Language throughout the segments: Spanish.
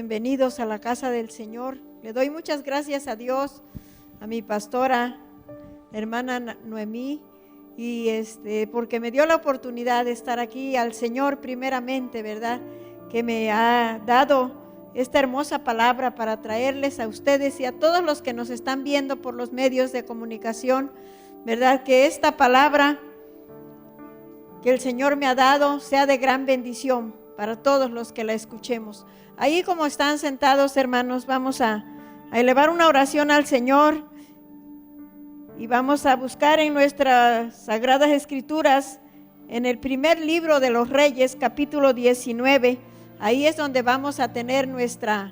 bienvenidos a la casa del Señor. Le doy muchas gracias a Dios, a mi pastora, hermana Noemí, y porque me dio la oportunidad de estar aquí, al Señor primeramente, ¿verdad? Que me ha dado esta hermosa palabra para traerles a ustedes y a todos los que nos están viendo por los medios de comunicación, ¿verdad? Que esta palabra que el Señor me ha dado sea de gran bendición para todos los que la escuchemos. Ahí como están sentados, hermanos, vamos a elevar una oración al Señor y vamos a buscar en nuestras Sagradas Escrituras, en el primer libro de los Reyes, capítulo 19. Ahí es donde vamos a tener nuestra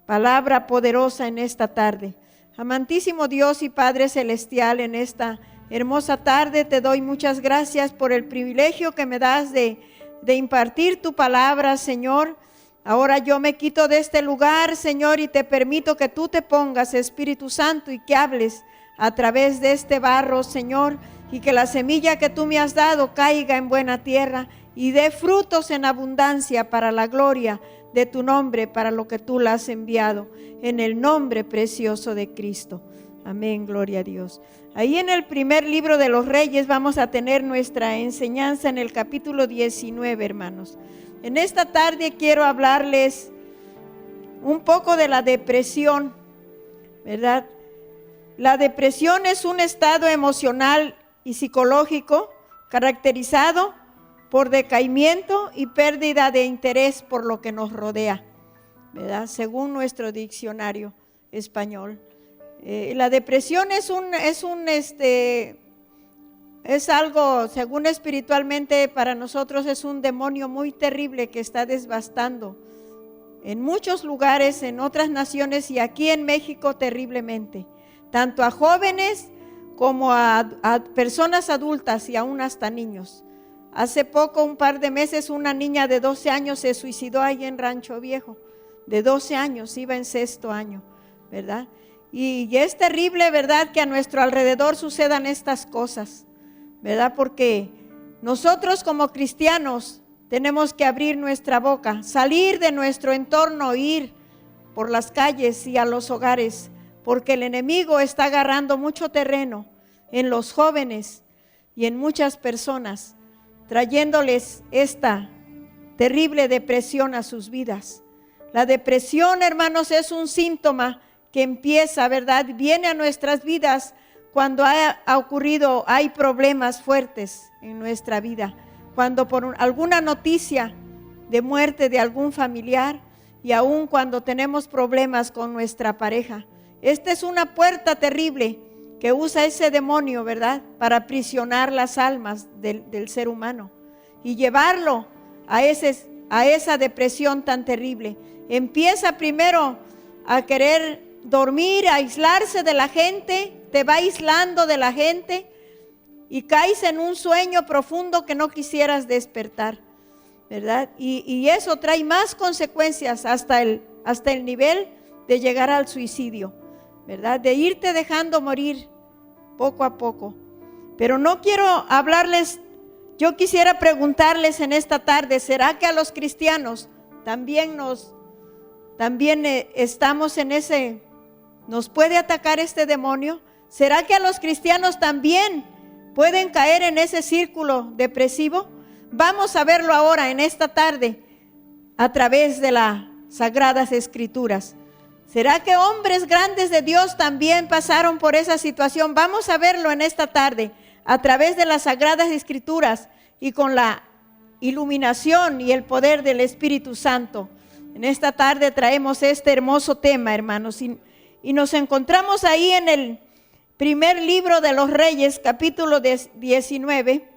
palabra poderosa en esta tarde. Amantísimo Dios y Padre Celestial, en esta hermosa tarde te doy muchas gracias por el privilegio que me das de impartir tu palabra, Señor. Ahora yo me quito de este lugar, Señor, y te permito que tú te pongas, Espíritu Santo, y que hables a través de este barro, Señor, y que la semilla que tú me has dado caiga en buena tierra y dé frutos en abundancia para la gloria de tu nombre, para lo que tú la has enviado, en el nombre precioso de Cristo. Amén, gloria a Dios. Ahí en el primer libro de los Reyes vamos a tener nuestra enseñanza en el capítulo 19, hermanos. En esta tarde quiero hablarles un poco de la depresión, ¿verdad? La depresión es un estado emocional y psicológico caracterizado por decaimiento y pérdida de interés por lo que nos rodea, ¿verdad? Según nuestro diccionario español. La depresión es algo, según espiritualmente para nosotros, es un demonio muy terrible que está devastando en muchos lugares, en otras naciones y aquí en México terriblemente, tanto a jóvenes como a personas adultas y aún hasta niños. Hace poco, un par de meses, una niña de 12 años se suicidó ahí en Rancho Viejo, de 12 años, iba en 6º año, ¿verdad? Y es terrible, ¿verdad?, que a nuestro alrededor sucedan estas cosas, ¿verdad? Porque nosotros como cristianos tenemos que abrir nuestra boca, salir de nuestro entorno, ir por las calles y a los hogares, porque el enemigo está agarrando mucho terreno en los jóvenes y en muchas personas, trayéndoles esta terrible depresión a sus vidas. La depresión, hermanos, es un síntoma que empieza, ¿verdad? Viene a nuestras vidas cuando hay problemas fuertes en nuestra vida, cuando por alguna noticia de muerte de algún familiar y aún cuando tenemos problemas con nuestra pareja. Esta es una puerta terrible que usa ese demonio, ¿verdad?, para aprisionar las almas del ser humano y llevarlo a esa depresión tan terrible. Empieza primero a querer dormir, a aislarse de la gente, te va aislando de la gente y caes en un sueño profundo que no quisieras despertar, ¿verdad? Y eso trae más consecuencias hasta el nivel de llegar al suicidio, ¿verdad? De irte dejando morir poco a poco. Pero no quiero hablarles, yo quisiera preguntarles en esta tarde, ¿será que a los cristianos también estamos en ese, nos puede atacar este demonio? ¿Será que a los cristianos también pueden caer en ese círculo depresivo? Vamos a verlo ahora en esta tarde a través de las Sagradas Escrituras. ¿Será que hombres grandes de Dios también pasaron por esa situación? Vamos a verlo en esta tarde a través de las Sagradas Escrituras y con la iluminación y el poder del Espíritu Santo. En esta tarde traemos este hermoso tema, hermanos, y nos encontramos ahí en el primer libro de los Reyes, capítulo 19,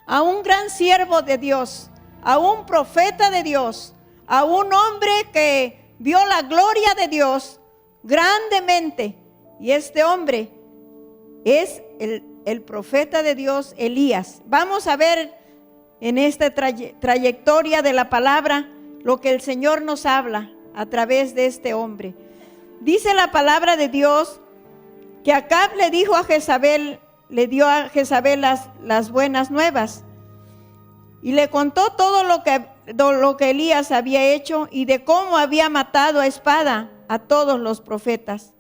a un gran siervo de Dios, a un profeta de Dios, a un hombre que vio la gloria de Dios grandemente. Y este hombre es el profeta de Dios, Elías. Vamos a ver en esta trayectoria de la palabra lo que el Señor nos habla a través de este hombre. Dice la palabra de Dios que Acab le dio a Jezabel las buenas nuevas y le contó todo lo que lo que Elías había hecho y de cómo había matado a espada a todos los profetas,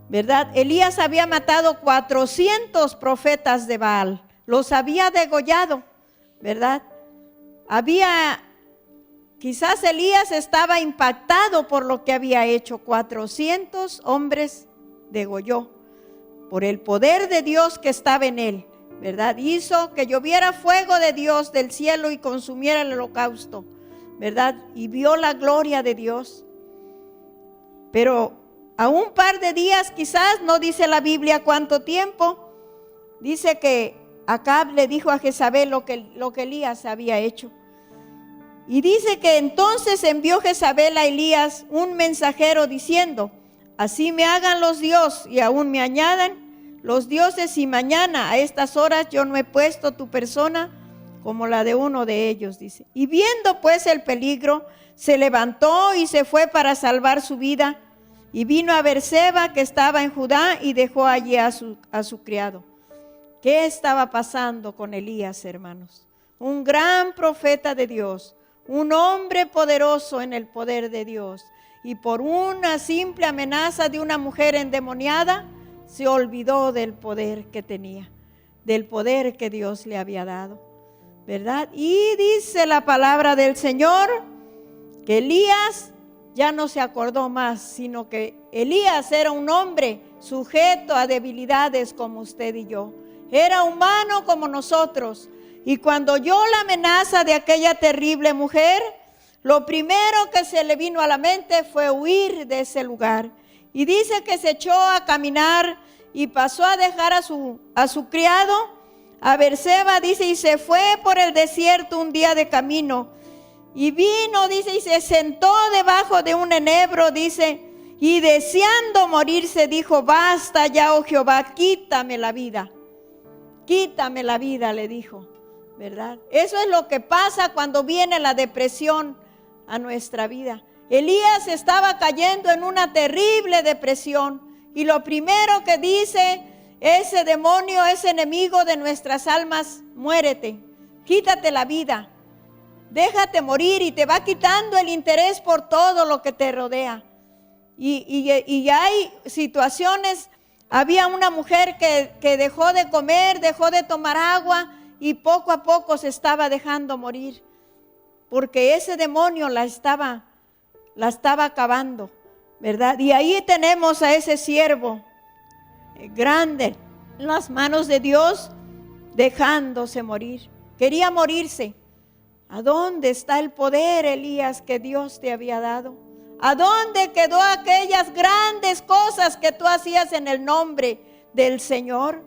¿verdad? Elías había matado 400 profetas de Baal, los había degollado, ¿verdad? Quizás Elías estaba impactado por lo que había hecho. 400 hombres degolló por el poder de Dios que estaba en él, ¿verdad? Hizo que lloviera fuego de Dios del cielo y consumiera el holocausto, ¿verdad? Y vio la gloria de Dios. Pero a un par de días, quizás, no dice la Biblia cuánto tiempo, dice que Acab le dijo a Jezabel lo que Elías había hecho. Y dice que entonces envió Jezabel a Elías un mensajero diciendo: así me hagan los dioses y aún me añadan los dioses, y mañana a estas horas yo no he puesto tu persona como la de uno de ellos, dice. Y viendo pues el peligro, se levantó y se fue para salvar su vida, y vino a Beerseba, que estaba en Judá, y dejó allí a su criado. ¿Qué estaba pasando con Elías, hermanos? Un gran profeta de Dios, un hombre poderoso en el poder de Dios, y por una simple amenaza de una mujer endemoniada, se olvidó del poder que tenía, del poder que Dios le había dado, ¿verdad? Y dice la palabra del Señor que Elías ya no se acordó más, sino que Elías era un hombre sujeto a debilidades como usted y yo. Era humano como nosotros. Y cuando oyó la amenaza de aquella terrible mujer, lo primero que se le vino a la mente fue huir de ese lugar. Y dice que se echó a caminar y pasó a dejar a su criado a Beerseba, dice, y se fue por el desierto un día de camino. Y vino, dice, y se sentó debajo de un enebro, dice, y deseando morirse dijo: basta ya, oh Jehová, quítame la vida. Quítame la vida, le dijo, ¿verdad? Eso es lo que pasa cuando viene la depresión a nuestra vida. Elías estaba cayendo en una terrible depresión, y lo primero que dice ese demonio, ese enemigo de nuestras almas: muérete, quítate la vida, déjate morir, y te va quitando el interés por todo lo que te rodea. Y hay situaciones. Había una mujer que dejó de comer, dejó de tomar agua, y poco a poco se estaba dejando morir, porque ese demonio la estaba acabando, ¿verdad? Y ahí tenemos a ese siervo grande en las manos de Dios, dejándose morir. Quería morirse. ¿A dónde está el poder, Elías, que Dios te había dado? ¿A dónde quedó aquellas grandes cosas que tú hacías en el nombre del Señor?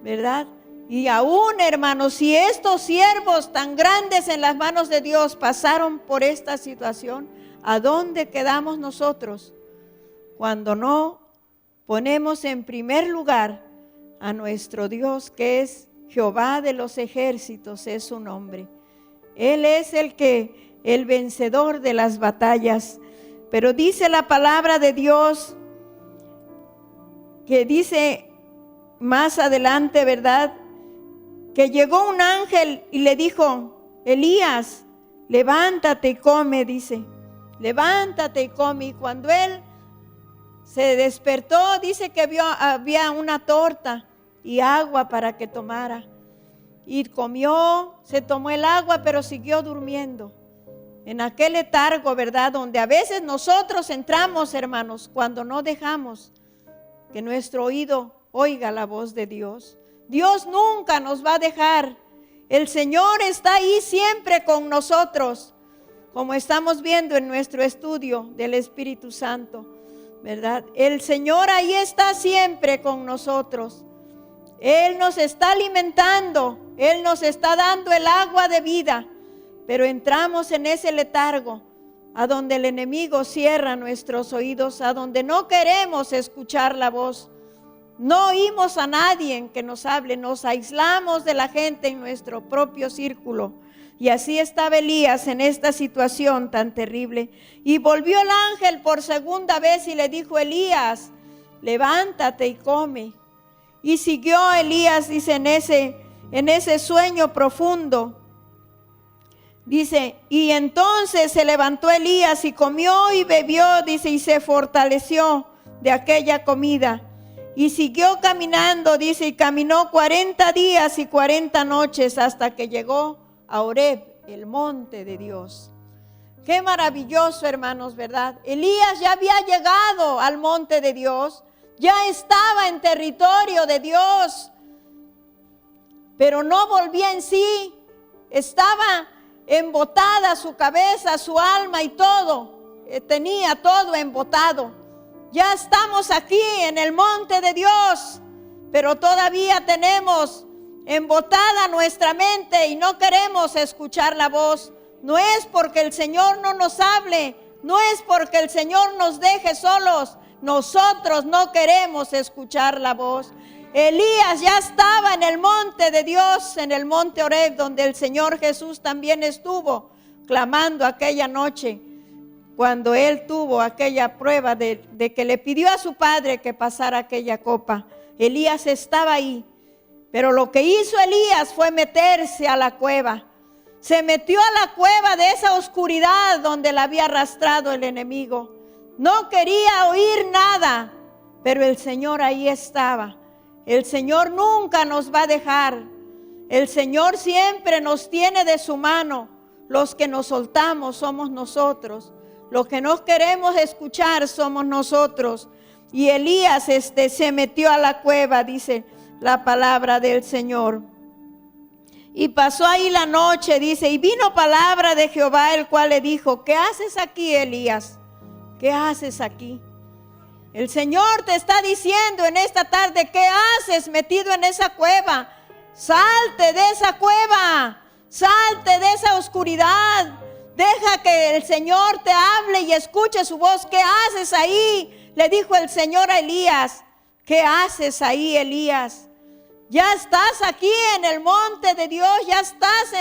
¿Verdad? Y aún, hermanos, si estos siervos tan grandes en las manos de Dios pasaron por esta situación, ¿a dónde quedamos nosotros cuando no ponemos en primer lugar a nuestro Dios, que es Jehová de los ejércitos, es su nombre? Él es el vencedor de las batallas. Pero dice la palabra de Dios, que dice más adelante, ¿verdad?, que llegó un ángel y le dijo: Elías, levántate y come, dice, levántate y come. Y cuando él se despertó, dice que había una torta y agua para que tomara. Y comió, se tomó el agua, pero siguió durmiendo en aquel letargo, ¿verdad?, donde a veces nosotros entramos, hermanos, cuando no dejamos que nuestro oído oiga la voz de Dios. Dios nunca nos va a dejar. El Señor está ahí siempre con nosotros, como estamos viendo en nuestro estudio del Espíritu Santo, ¿verdad? El Señor ahí está siempre con nosotros. Él nos está alimentando, Él nos está dando el agua de vida, pero entramos en ese letargo, a donde el enemigo cierra nuestros oídos, a donde no queremos escuchar la voz. No oímos a nadie que nos hable, nos aislamos de la gente en nuestro propio círculo. Y así estaba Elías en esta situación tan terrible. Y volvió el ángel por segunda vez y le dijo: Elías, levántate y come. Y siguió Elías, dice, en ese sueño profundo. Dice, y entonces se levantó Elías y comió y bebió, dice, y se fortaleció de aquella comida. Y siguió caminando, dice, y caminó 40 días y 40 noches hasta que llegó a Horeb, el monte de Dios. Qué maravilloso, hermanos, ¿verdad? Elías ya había llegado al monte de Dios, ya estaba en territorio de Dios, pero no volvía en sí, estaba embotada su cabeza, su alma y todo, tenía todo embotado. Ya estamos aquí en el monte de Dios, pero todavía tenemos embotada nuestra mente y no queremos escuchar la voz. No es porque el Señor no nos hable, no es porque el Señor nos deje solos, nosotros no queremos escuchar la voz. Elías ya estaba en el monte de Dios, en el monte Horeb, donde el Señor Jesús también estuvo clamando aquella noche, cuando él tuvo aquella prueba de que le pidió a su padre que pasara aquella copa. Elías estaba ahí, pero lo que hizo Elías fue meterse a la cueva. Se metió a la cueva de esa oscuridad donde la había arrastrado el enemigo. No quería oír nada, pero el Señor ahí estaba. El Señor nunca nos va a dejar. El Señor siempre nos tiene de su mano. Los que nos soltamos somos nosotros. Los que no queremos escuchar somos nosotros. Y Elías se metió a la cueva, dice la palabra del Señor. Y pasó ahí la noche, dice, y vino palabra de Jehová, el cual le dijo, ¿qué haces aquí, Elías? ¿Qué haces aquí? El Señor te está diciendo en esta tarde, ¿qué haces metido en esa cueva? Salte de esa cueva, salte de esa oscuridad. Deja que el Señor te hable y escuche su voz. ¿Qué haces ahí? Le dijo el Señor a Elías. ¿Qué haces ahí, Elías? Ya estás aquí en el monte de Dios, ya estás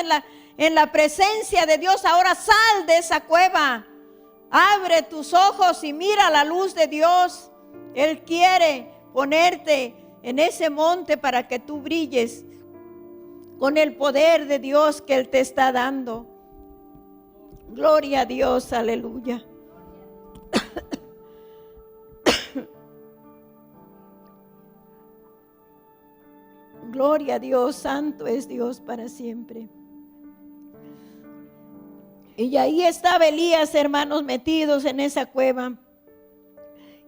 en la presencia de Dios. Ahora sal de esa cueva. Abre tus ojos y mira la luz de Dios. Él quiere ponerte en ese monte para que tú brilles con el poder de Dios que Él te está dando. Gloria a Dios, aleluya. Gloria a Dios, santo es Dios para siempre. Y ahí estaba Elías, hermanos, metidos en esa cueva.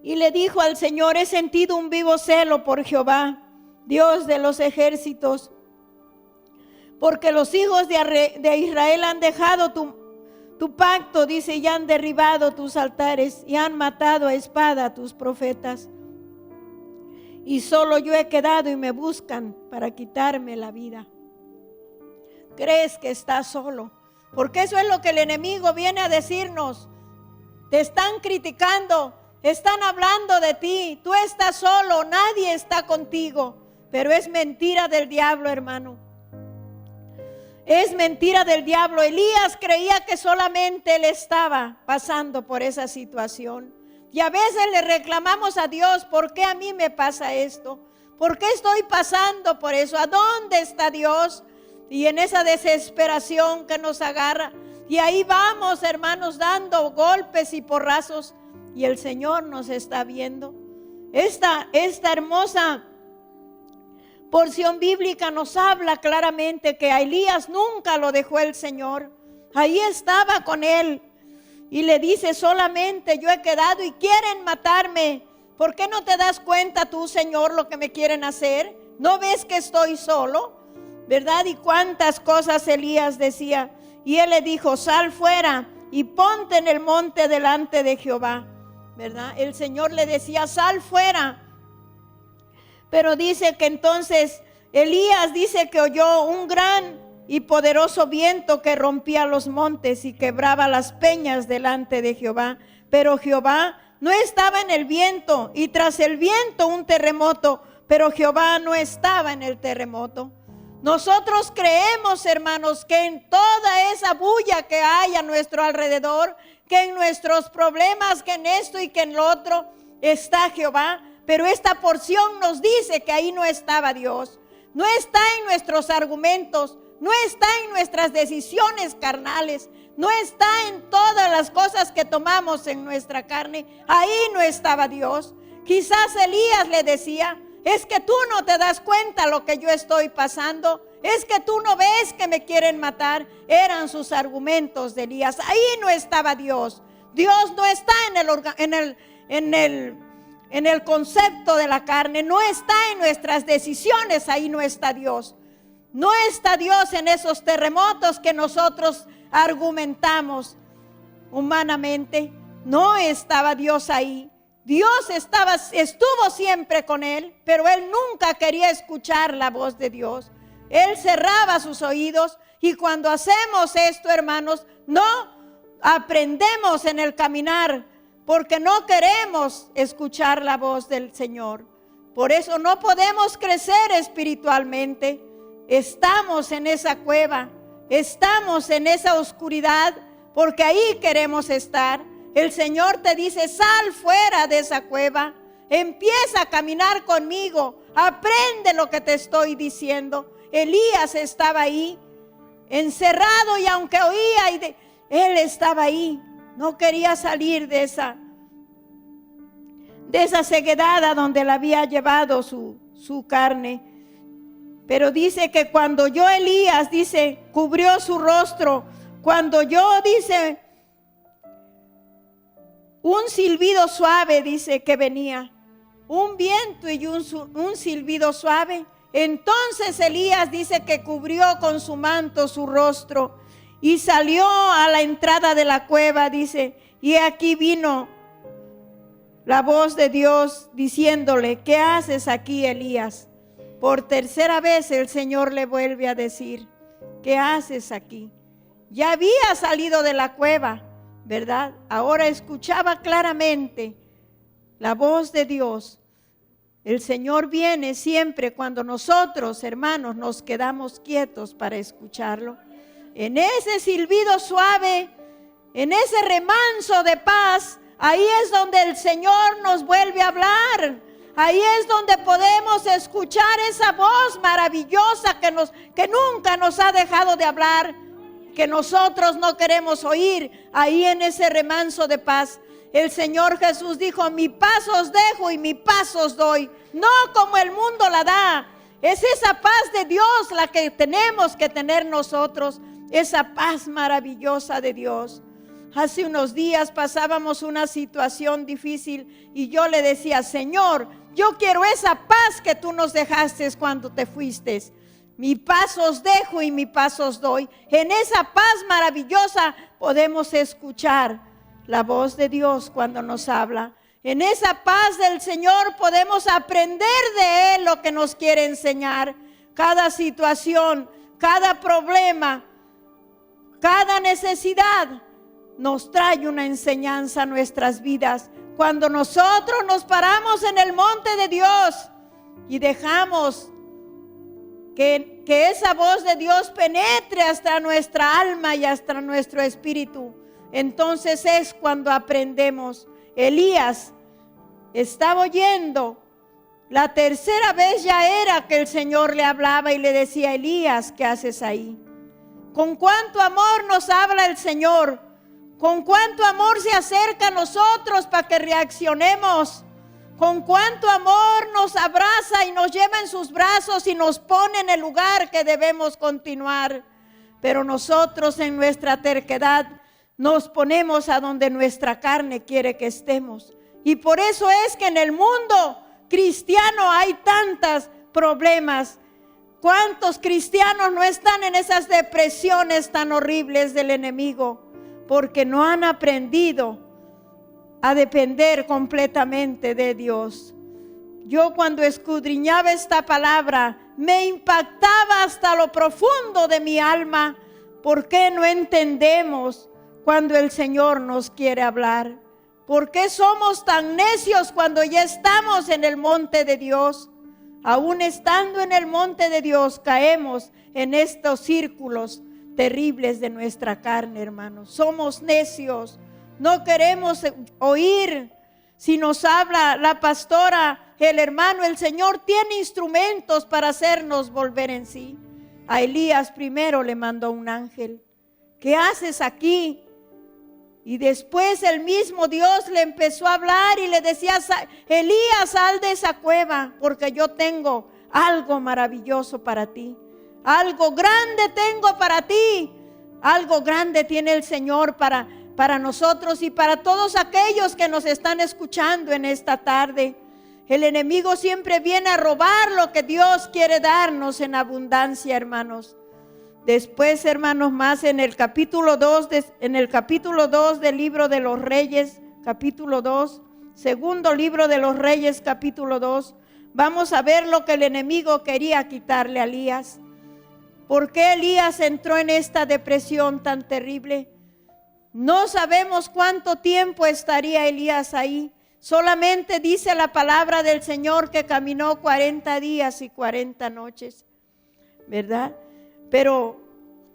Y le dijo al Señor, he sentido un vivo celo por Jehová, Dios de los ejércitos, porque los hijos de Israel han dejado tu pacto, dice, y han derribado tus altares y han matado a espada a tus profetas. Y solo yo he quedado y me buscan para quitarme la vida. ¿Crees que estás solo? Porque eso es lo que el enemigo viene a decirnos. Te están criticando, están hablando de ti. Tú estás solo, nadie está contigo. Pero es mentira del diablo, hermano. Es mentira del diablo. Elías creía que solamente él estaba pasando por esa situación. Y a veces le reclamamos a Dios, ¿por qué a mí me pasa esto? ¿Por qué estoy pasando por eso? ¿A dónde está Dios? Y en esa desesperación que nos agarra. Y ahí vamos, hermanos, dando golpes y porrazos. Y el Señor nos está viendo. Esta hermosa porción bíblica nos habla claramente que a Elías nunca lo dejó el Señor. Ahí estaba con él. Y le dice, solamente yo he quedado y quieren matarme. ¿Por qué no te das cuenta tú, Señor, lo que me quieren hacer? ¿No ves que estoy solo? ¿Verdad? Y cuántas cosas Elías decía. Y él le dijo, sal fuera y ponte en el monte delante de Jehová. ¿Verdad? El Señor le decía, sal fuera. Pero dice que entonces Elías dice que oyó un gran y poderoso viento que rompía los montes y quebraba las peñas delante de Jehová. Pero Jehová no estaba en el viento, y tras el viento un terremoto, pero Jehová no estaba en el terremoto. Nosotros creemos, hermanos, que en toda esa bulla que hay a nuestro alrededor, que en nuestros problemas, que en esto y que en lo otro, está Jehová. Pero esta porción nos dice que ahí no estaba Dios. No está en nuestros argumentos. no está en nuestras decisiones carnales, no está en todas las cosas que tomamos en nuestra carne. Ahí no estaba Dios. Quizás Elías le decía: es que tú no te das cuenta lo que yo estoy pasando, es que tú no ves que me quieren matar. Eran sus argumentos de Elías. Ahí no estaba Dios. Dios no está en el concepto de la carne, no está en nuestras decisiones. Ahí no está Dios. No está Dios en esos terremotos que nosotros argumentamos humanamente. No estaba Dios ahí. Dios estuvo siempre con él, pero él nunca quería escuchar la voz de Dios. Él cerraba sus oídos, y cuando hacemos esto, hermanos, no aprendemos en el caminar, porque no queremos escuchar la voz del Señor. Por eso no podemos crecer espiritualmente. Estamos en esa cueva, estamos en esa oscuridad, porque ahí queremos estar. El Señor te dice: sal fuera de esa cueva, empieza a caminar conmigo, aprende lo que te estoy diciendo. Elías estaba ahí, encerrado, y aunque oía, él estaba ahí. No quería salir de esa ceguedad a donde le había llevado su carne. Pero dice que cuando oyó Elías, dice, cubrió su rostro. Cuando oyó, dice, un silbido suave, dice que venía, un viento y un silbido suave. Entonces Elías dice que cubrió con su manto su rostro y salió a la entrada de la cueva, dice, y aquí vino la voz de Dios diciéndole: ¿qué haces aquí, Elías? Por tercera vez el Señor le vuelve a decir: ¿qué haces aquí? Ya había salido de la cueva, ¿verdad? Ahora escuchaba claramente la voz de Dios. El Señor viene siempre cuando nosotros, hermanos, nos quedamos quietos para escucharlo. En ese silbido suave, en ese remanso de paz, ahí es donde el Señor nos vuelve a hablar. Ahí es donde podemos escuchar esa voz maravillosa que nunca nos ha dejado de hablar, que nosotros no queremos oír. Ahí en ese remanso de paz, el Señor Jesús dijo: mi paz os dejo y mi paz os doy, no como el mundo la da. Es esa paz de Dios la que tenemos que tener nosotros, esa paz maravillosa de Dios. Hace unos días pasábamos una situación difícil y yo le decía: Señor, yo quiero esa paz que tú nos dejaste cuando te fuiste. Mi paz os dejo y mi paz os doy. En esa paz maravillosa podemos escuchar la voz de Dios cuando nos habla. En esa paz del Señor podemos aprender de Él lo que nos quiere enseñar. Cada situación, cada problema, cada necesidad nos trae una enseñanza a nuestras vidas. Cuando nosotros nos paramos en el monte de Dios y dejamos que esa voz de Dios penetre hasta nuestra alma y hasta nuestro espíritu, entonces es cuando aprendemos. Elías estaba oyendo. La tercera vez ya era que el Señor le hablaba y le decía: Elías, ¿qué haces ahí? Con cuánto amor nos habla el Señor. Con cuánto amor se acerca a nosotros para que reaccionemos. Con cuánto amor nos abraza y nos lleva en sus brazos y nos pone en el lugar que debemos continuar. Pero nosotros en nuestra terquedad nos ponemos a donde nuestra carne quiere que estemos. Y por eso es que en el mundo cristiano hay tantos problemas. ¿Cuántos cristianos no están en esas depresiones tan horribles del enemigo? Porque no han aprendido a depender completamente de Dios. Yo cuando escudriñaba esta palabra me impactaba hasta lo profundo de mi alma. ¿Por qué no entendemos cuando el Señor nos quiere hablar? ¿Por qué somos tan necios cuando ya estamos en el monte de Dios? Aún estando en el monte de Dios, caemos en estos círculos terribles de nuestra carne, hermanos. Somos necios, no queremos oír. Si nos habla la pastora, el hermano, el Señor tiene instrumentos para hacernos volver en sí. A Elías primero le mandó un ángel. ¿Qué haces aquí? Y después el mismo Dios le empezó a hablar y le decía: Elías, sal de esa cueva, porque yo tengo algo maravilloso para ti. Algo grande tengo para ti. Algo grande tiene el Señor para nosotros y para todos aquellos que nos están escuchando en esta tarde. El enemigo siempre viene a robar lo que Dios quiere darnos en abundancia, hermanos. Después, hermanos, más en el capítulo 2 del libro de los Reyes, capítulo 2, segundo libro de los Reyes, capítulo 2, vamos a ver lo que el enemigo quería quitarle a Elías. ¿Por qué Elías entró en esta depresión tan terrible? No sabemos cuánto tiempo estaría Elías ahí. Solamente dice la palabra del Señor que caminó 40 días y 40 noches, ¿verdad? Pero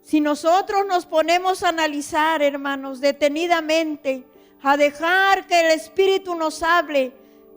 si nosotros nos ponemos a analizar, hermanos, detenidamente, a dejar que el Espíritu nos hable,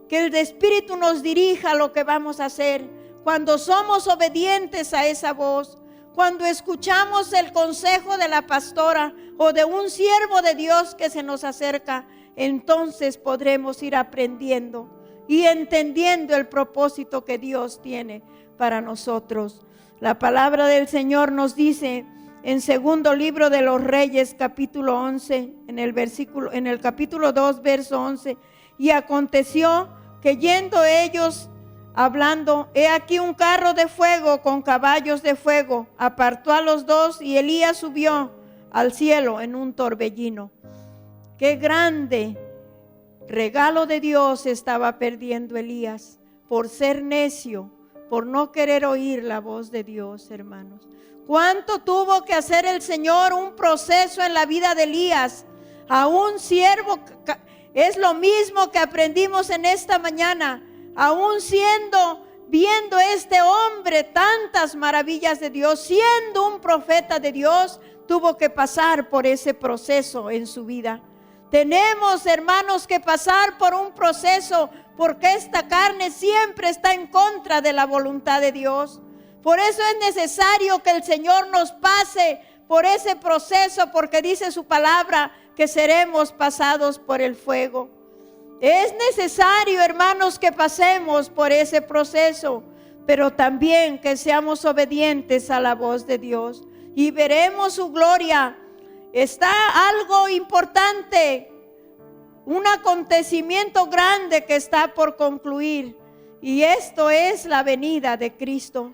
que el Espíritu nos dirija lo que vamos a hacer, cuando somos obedientes a esa voz, cuando escuchamos el consejo de la pastora o de un siervo de Dios que se nos acerca, entonces podremos ir aprendiendo y entendiendo el propósito que Dios tiene para nosotros. La palabra del Señor nos dice en segundo libro de los Reyes, capítulo 11, en el capítulo 2, verso 11: y aconteció que yendo ellos hablando, he aquí un carro de fuego con caballos de fuego, apartó a los dos y Elías subió al cielo en un torbellino. Qué grande regalo de Dios estaba perdiendo Elías por ser necio, por no querer oír la voz de Dios, hermanos. ¿Cuánto tuvo que hacer el Señor? Un proceso en la vida de Elías. A un siervo, es lo mismo que aprendimos en esta mañana. Aún viendo este hombre tantas maravillas de Dios, siendo un profeta de Dios, tuvo que pasar por ese proceso en su vida. Tenemos, hermanos, que pasar por un proceso, porque esta carne siempre está en contra de la voluntad de Dios. Por eso es necesario que el Señor nos pase por ese proceso, porque dice su palabra que seremos pasados por el fuego. Es necesario, hermanos, que pasemos por ese proceso, pero también que seamos obedientes a la voz de Dios y veremos su gloria. Está algo importante, un acontecimiento grande que está por concluir, y esto es la venida de Cristo.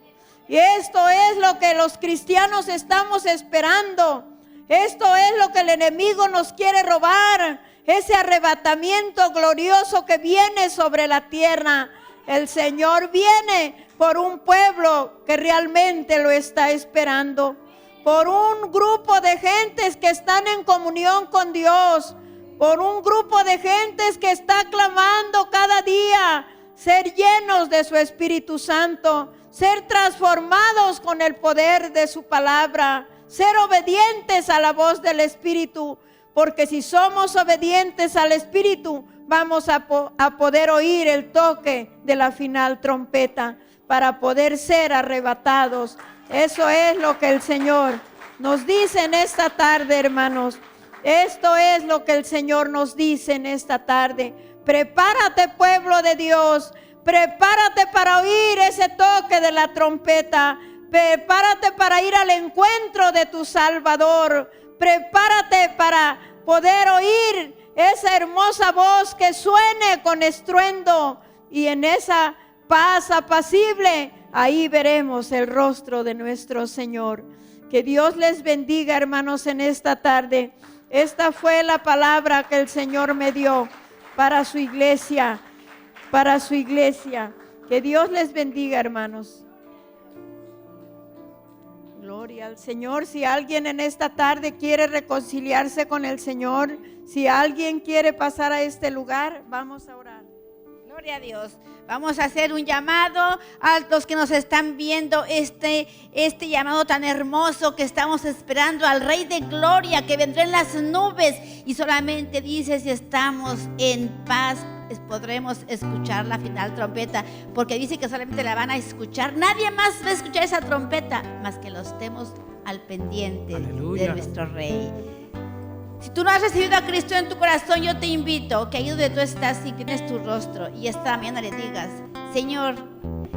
Y esto es lo que los cristianos estamos esperando. Esto es lo que el enemigo nos quiere robar, ese arrebatamiento glorioso que viene sobre la tierra. El Señor viene por un pueblo que realmente lo está esperando, por un grupo de gentes que están en comunión con Dios, por un grupo de gentes que está clamando cada día ser llenos de su Espíritu Santo, ser transformados con el poder de su palabra, ser obedientes a la voz del Espíritu, porque si somos obedientes al Espíritu, vamos a poder oír el toque de la final trompeta para poder ser arrebatados. Eso es lo que el Señor nos dice en esta tarde, hermanos. Esto es lo que el Señor nos dice en esta tarde. Prepárate, pueblo de Dios. Prepárate para oír ese toque de la trompeta. Prepárate para ir al encuentro de tu Salvador. Prepárate para poder oír esa hermosa voz que suene con estruendo. Y en esa paz apacible, ahí veremos el rostro de nuestro Señor. Que Dios les bendiga, hermanos, en esta tarde. Esta fue la palabra que el Señor me dio para su iglesia. Para su iglesia. Que Dios les bendiga, hermanos. Gloria al Señor. Si alguien en esta tarde quiere reconciliarse con el Señor, si alguien quiere pasar a este lugar, vamos a orar. Gloria a Dios. Vamos a hacer un llamado a los que nos están viendo, este llamado tan hermoso que estamos esperando al Rey de Gloria que vendrá en las nubes y solamente dice si estamos en paz podremos escuchar la final trompeta, porque dice que solamente la van a escuchar. Nadie más va a escuchar esa trompeta más que los estemos al pendiente. Aleluya. De nuestro Rey. Si tú no has recibido a Cristo en tu corazón, yo te invito que ahí donde tú estás y tienes tu rostro y esta mañana le digas: Señor,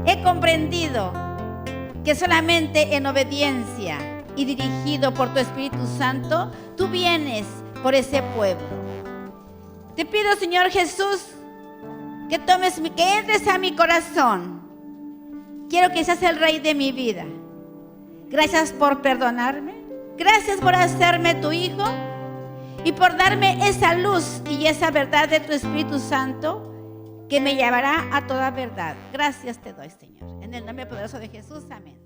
he comprendido que solamente en obediencia y dirigido por tu Espíritu Santo, tú vienes por ese pueblo. Te pido, Señor Jesús, que entres a mi corazón. Quiero que seas el Rey de mi vida. Gracias por perdonarme. Gracias por hacerme tu hijo y por darme esa luz y esa verdad de tu Espíritu Santo que me llevará a toda verdad. Gracias te doy, Señor. En el nombre poderoso de Jesús, amén.